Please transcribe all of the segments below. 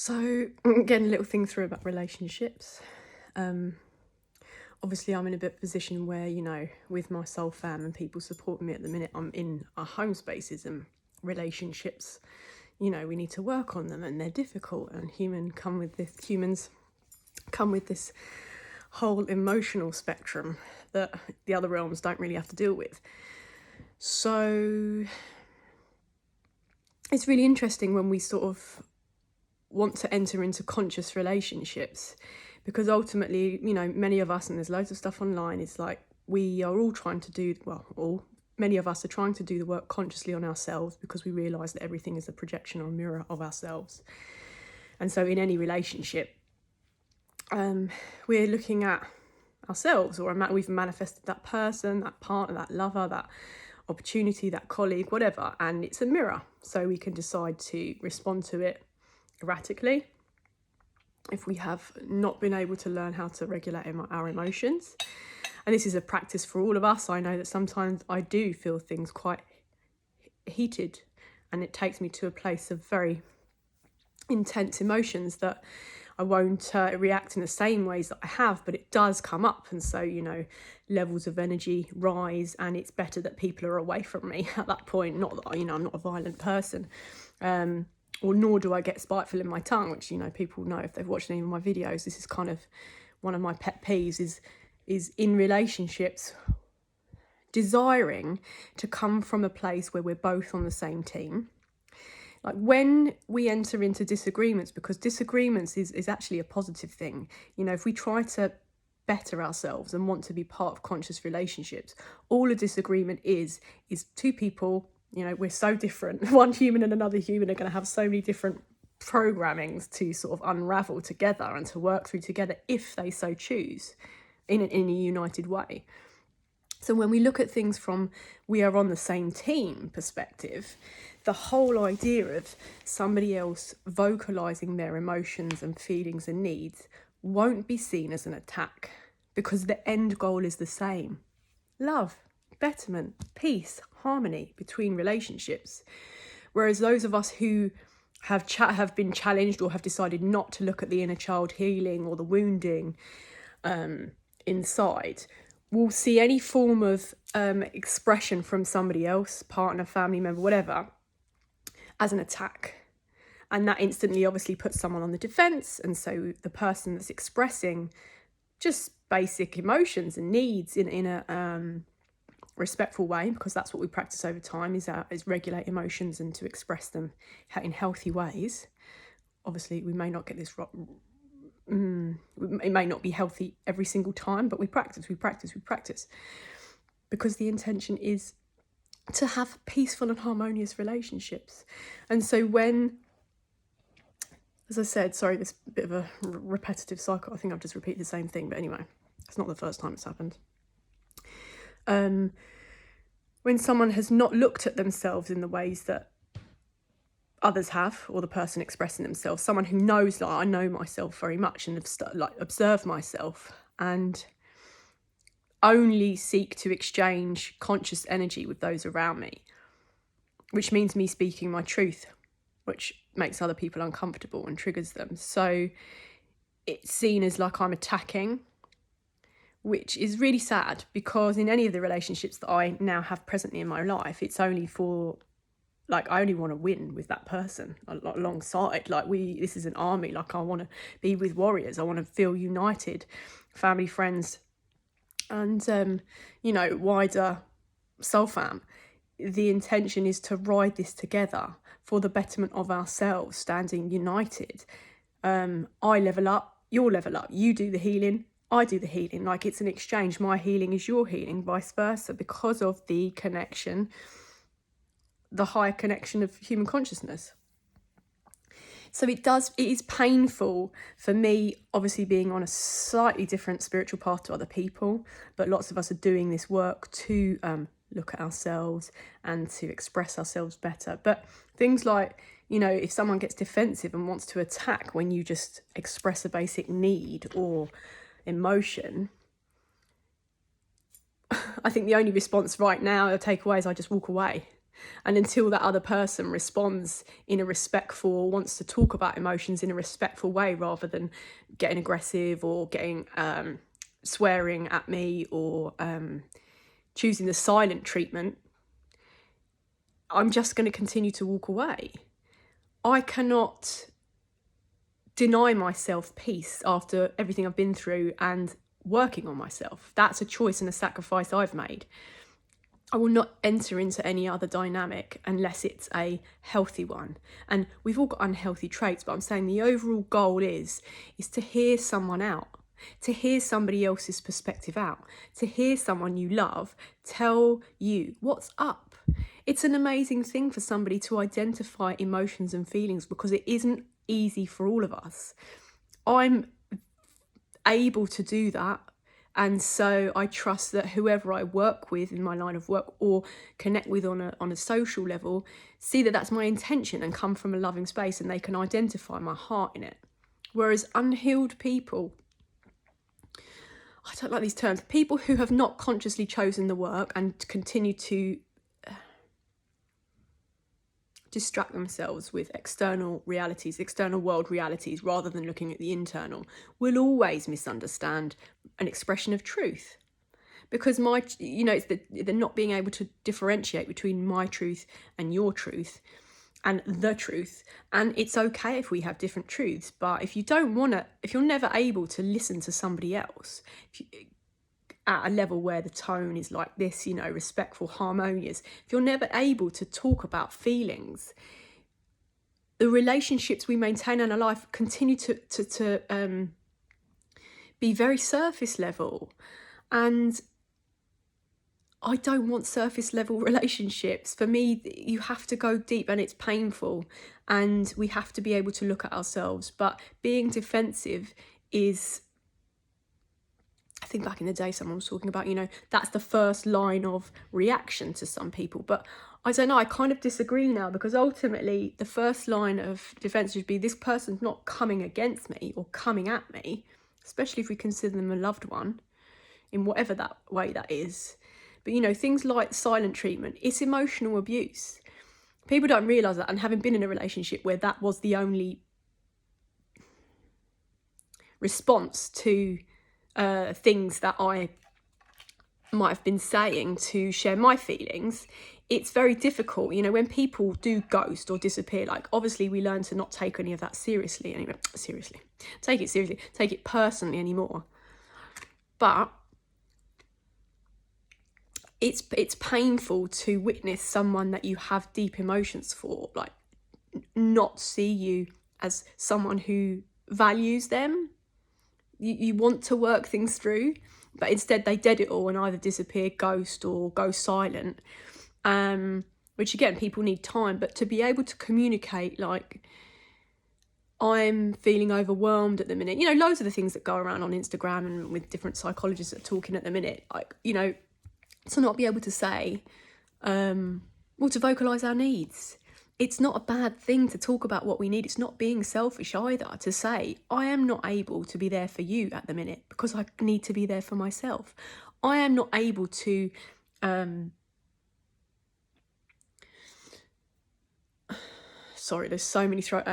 So again, a little thing through about relationships. Obviously I'm in a bit of a position where, you know, with my soul fam and people supporting me at the minute, I'm in our home spaces and relationships, you know, we need to work on them and they're difficult, and humans come with this whole emotional spectrum that the other realms don't really have to deal with. So it's really interesting when we sort of want to enter into conscious relationships, because ultimately, you know, many of us, and there's loads of stuff online, it's like we are all trying to do, many of us are trying to do the work consciously on ourselves, because we realise that everything is a projection or a mirror of ourselves. And so in any relationship, we're looking at ourselves, or we've manifested that person, that partner, that lover, that opportunity, that colleague, whatever, and it's a mirror. So we can decide to respond to it erratically if we have not been able to learn how to regulate our emotions. And this is a practice for all of us. I know that sometimes I do feel things quite heated, and it takes me to a place of very intense emotions that I won't react in the same ways that I have, but it does come up. And so, you know, levels of energy rise, and it's better that people are away from me at that point. Not that, you know, I'm not a violent person, or nor do I get spiteful in my tongue, which, you know, people know if they've watched any of my videos. This is kind of one of my pet peeves, is in relationships desiring to come from a place where we're both on the same team. Like when we enter into disagreements, because disagreements is actually a positive thing. You know, if we try to better ourselves and want to be part of conscious relationships, all a disagreement is two people, you know, we're so different. One human and another human are going to have so many different programmings to sort of unravel together and to work through together if they so choose in a united way. So when we look at things from we are on the same team perspective, the whole idea of somebody else vocalizing their emotions and feelings and needs won't be seen as an attack, because the end goal is the same: love, betterment, peace, harmony between relationships. Whereas those of us who have been challenged or have decided not to look at the inner child healing or the wounding inside, will see any form of expression from somebody else, partner, family member, whatever, as an attack. And that instantly obviously puts someone on the defense. And so the person that's expressing just basic emotions and needs in a respectful way, because that's what we practice over time, is regulate emotions and to express them in healthy ways. Obviously, we may not get this it may not be healthy every single time, but we practice, because the intention is to have peaceful and harmonious relationships. And so when, as I said, sorry, this bit of a repetitive cycle, I think I've just repeated the same thing, but anyway, it's not the first time it's happened. When someone has not looked at themselves in the ways that others have, or the person expressing themselves, someone who knows, like I know myself very much and have observed myself and only seek to exchange conscious energy with those around me, which means me speaking my truth, which makes other people uncomfortable and triggers them. So it's seen as like I'm attacking, which is really sad, because in any of the relationships that I now have presently in my life, it's only for, like, I only want to win with that person alongside. Like, this is an army. Like, I want to be with warriors. I want to feel united, family, friends, and, you know, wider soul fam. The intention is to ride this together for the betterment of ourselves, standing united. I level up, you'll level up. You do the healing, I do the healing. Like, it's an exchange. My healing is your healing, vice versa, because of the connection, the higher connection of human consciousness. So it is painful for me, obviously being on a slightly different spiritual path to other people, but lots of us are doing this work to look at ourselves and to express ourselves better. But things like, you know, if someone gets defensive and wants to attack when you just express a basic need or emotion, I think the only response right now, the takeaway, is I just walk away. And until that other person responds in a respectful, or wants to talk about emotions in a respectful way, rather than getting aggressive or getting swearing at me, or choosing the silent treatment, I'm just going to continue to walk away. I cannot deny myself peace after everything I've been through and working on myself. That's a choice and a sacrifice I've made. I will not enter into any other dynamic unless it's a healthy one. And we've all got unhealthy traits, but I'm saying the overall goal is to hear someone out, to hear somebody else's perspective out, to hear someone you love tell you what's up. It's an amazing thing for somebody to identify emotions and feelings, because it isn't easy for all of us. I'm able to do that. And so I trust that whoever I work with in my line of work, or connect with on a social level, see that that's my intention and come from a loving space, and they can identify my heart in it. Whereas unhealed people, I don't like these terms, people who have not consciously chosen the work and continue to distract themselves with external realities, external world realities, rather than looking at the internal, will always misunderstand an expression of truth. Because it's the not being able to differentiate between my truth and your truth and the truth. And it's okay if we have different truths, but if you're never able to listen to somebody else, at a level where the tone is like this, respectful, harmonious, if you're never able to talk about feelings, the relationships we maintain in our life continue to be very surface level. And I don't want surface level relationships. For me, you have to go deep, and it's painful, and we have to be able to look at ourselves. But being defensive is, I think back in the day someone was talking about, that's the first line of reaction to some people. But I don't know, I kind of disagree now, because ultimately the first line of defense should be, this person's not coming against me or coming at me, especially if we consider them a loved one, in whatever that way that is. But things like silent treatment, it's emotional abuse. People don't realise that, and having been in a relationship where that was the only response to things that I might have been saying to share my feelings, it's very difficult. When people do ghost or disappear, like, obviously we learn to not take any of that seriously anymore. Take it personally anymore. But it's painful to witness someone that you have deep emotions for, like, not see you as someone who values them. You want to work things through, but instead they dead it all and either disappear, ghost, or go silent. Which again, people need time, but to be able to communicate, like, I'm feeling overwhelmed at the minute. Loads of the things that go around on Instagram and with different psychologists that are talking at the minute, like, to not be able to say, to vocalise our needs. It's not a bad thing to talk about what we need. It's not being selfish either to say, I am not able to be there for you at the minute because I need to be there for myself. I am not able to sorry, there's so many throat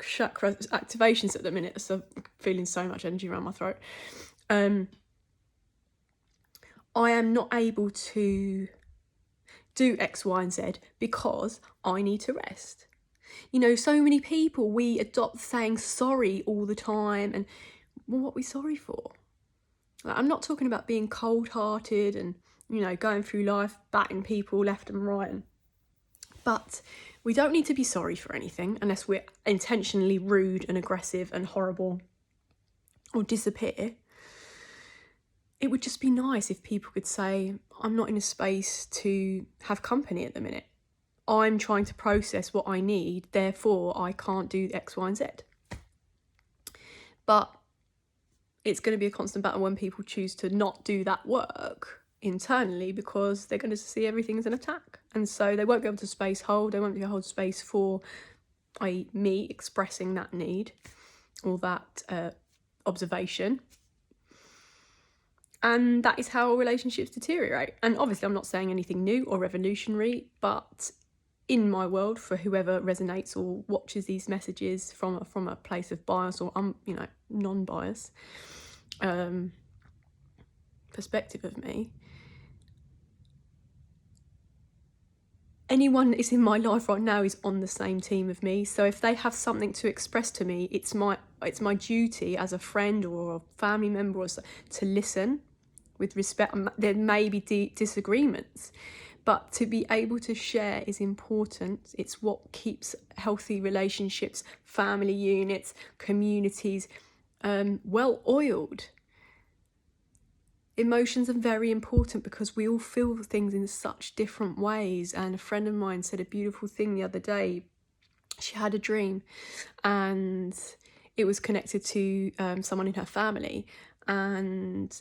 chakra activations at the minute, so I'm feeling so much energy around my throat. I am not able to do X, Y, and Z because I need to rest. So many people, we adopt saying sorry all the time, and what are we sorry for? Like, I'm not talking about being cold-hearted and, going through life batting people left and right. But we don't need to be sorry for anything unless we're intentionally rude and aggressive and horrible or disappear. It would just be nice if people could say, I'm not in a space to have company at the minute. I'm trying to process what I need, therefore I can't do X, Y, and Z. But it's going to be a constant battle when people choose to not do that work internally, because they're going to see everything as an attack. And so they won't be able to space hold. They won't be able to hold space for me expressing that need or that observation. And that is how relationships deteriorate. And obviously I'm not saying anything new or revolutionary, but in my world, for whoever resonates or watches these messages from a place of bias or non-bias perspective of me, anyone that is in my life right now is on the same team of me. So if they have something to express to me, it's my duty as a friend or a family member or so, to listen with respect. There may be disagreements, but to be able to share is important. It's what keeps healthy relationships, family units, communities well-oiled. Emotions are very important because we all feel things in such different ways. And a friend of mine said a beautiful thing the other day. She had a dream and it was connected to someone in her family, and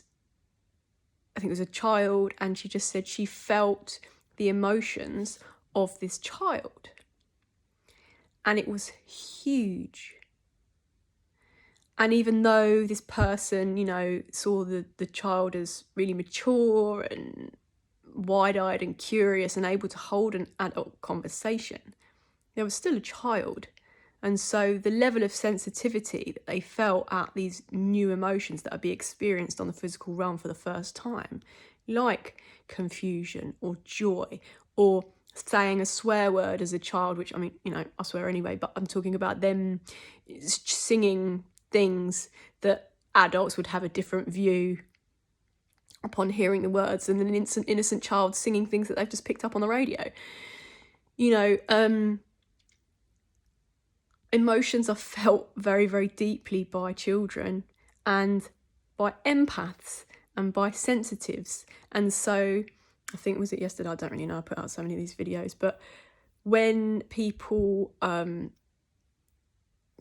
I think it was a child, and she just said she felt the emotions of this child, and it was huge. And even though this person, saw the child as really mature and wide-eyed and curious and able to hold an adult conversation, there was still a child. And so the level of sensitivity that they felt at these new emotions that are being experienced on the physical realm for the first time, like confusion or joy or saying a swear word as a child, which I swear anyway, but I'm talking about them singing things that adults would have a different view upon hearing the words, and an innocent child singing things that they've just picked up on the radio. Emotions are felt very, very deeply by children and by empaths and by sensitives. And so I think, was it yesterday? I don't really know. I put out so many of these videos. But when people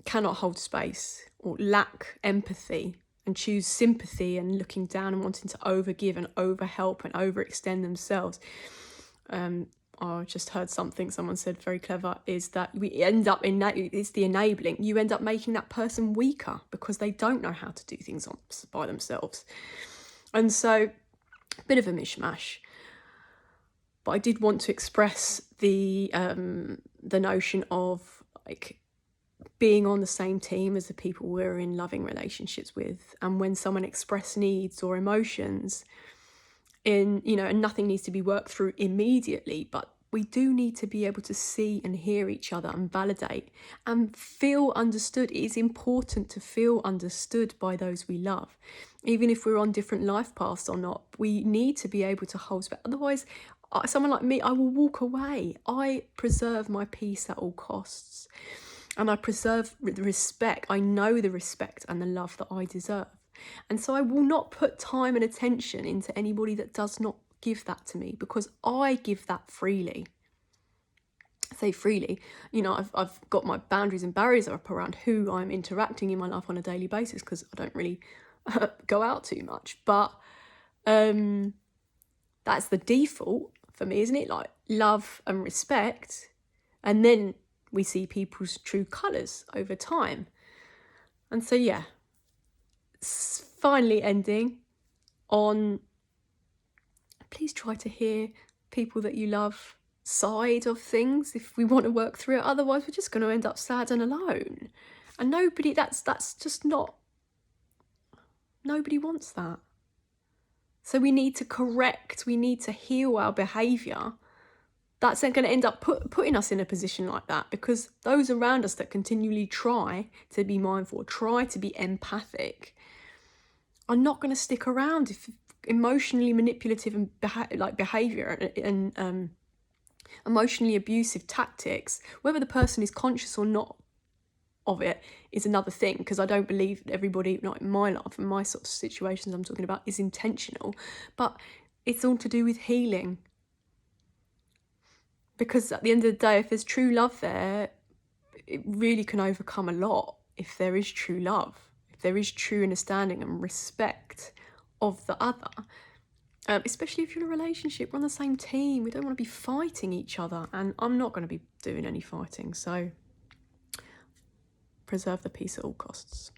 cannot hold space or lack empathy and choose sympathy and looking down and wanting to overgive and overhelp and overextend themselves, I just heard someone said very clever, is that we end up it's the enabling. You end up making that person weaker because they don't know how to do things by themselves. And so, a bit of a mishmash. But I did want to express the notion of being on the same team as the people we're in loving relationships with. And when someone expresses needs or emotions, and nothing needs to be worked through immediately, but we do need to be able to see and hear each other and validate and feel understood. It is important to feel understood by those we love, even if we're on different life paths or not. We need to be able to hold space. Otherwise, someone like me, I will walk away. I preserve my peace at all costs, and I preserve the respect. I know the respect and the love that I deserve. And so I will not put time and attention into anybody that does not give that to me, because I give that freely. I say freely, I've got my boundaries and barriers up around who I'm interacting in my life on a daily basis, because I don't really go out too much. But that's the default for me, isn't it? Like love and respect. And then we see people's true colours over time. And so, yeah. Finally ending on, please try to hear people that you love side of things if we want to work through it. Otherwise, we're just going to end up sad and alone. And that's just not, nobody wants that. So we need to correct, we need to heal our behaviour. That's then going to end up putting us in a position like that, because those around us that continually try to be mindful, try to be empathic, are not going to stick around. If emotionally manipulative and behaviour and emotionally abusive tactics, whether the person is conscious or not of it is another thing, because I don't believe everybody, not in my life and my sort of situations I'm talking about, is intentional. But it's all to do with healing. Because at the end of the day, if there's true love there, it really can overcome a lot. If there is true love, if there is true understanding and respect of the other, especially if you're in a relationship, we're on the same team, we don't want to be fighting each other, and I'm not going to be doing any fighting. So preserve the peace at all costs.